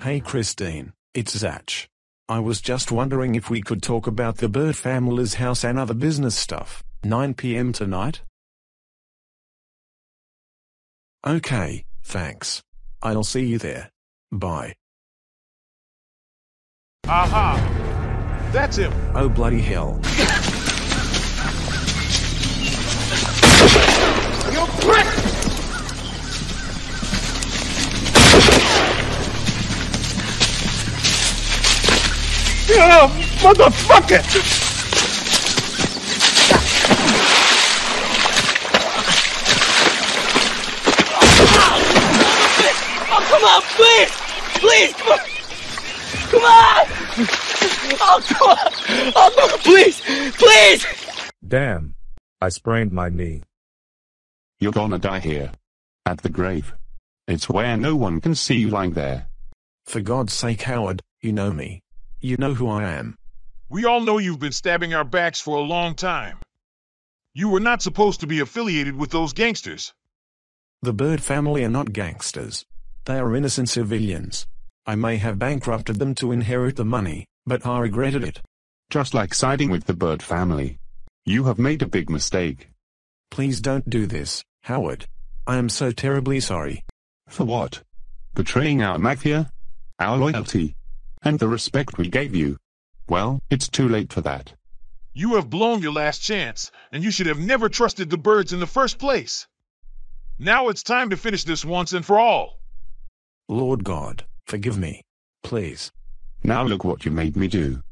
Hey Christine, it's Zach. I was just wondering if we could talk about the Bird family's house and other business stuff, 9 p.m. tonight? Okay, thanks. I'll see you there. Bye. Aha! That's him! Oh bloody hell. You prick! Oh, motherfucker! Oh, come on, please! Please! Come on! Oh, come on! Oh, no, please! Please! Damn. I sprained my knee. You're gonna die here. At the grave. It's where no one can see you lying there. For God's sake, Howard, you know me. You know who I am. We all know you've been stabbing our backs for a long time. You were not supposed to be affiliated with those gangsters. The Bird family are not gangsters. They are innocent civilians. I may have bankrupted them to inherit the money, but I regretted it. Just like siding with the Bird family. You have made a big mistake. Please don't do this, Howard. I am so terribly sorry. For what? Betraying our mafia? Our loyalty? And the respect we gave you? Well, it's too late for that. You have blown your last chance, and you should have never trusted the Birds in the first place. Now it's time to finish this once and for all. Lord God, forgive me. Please. Now look what you made me do.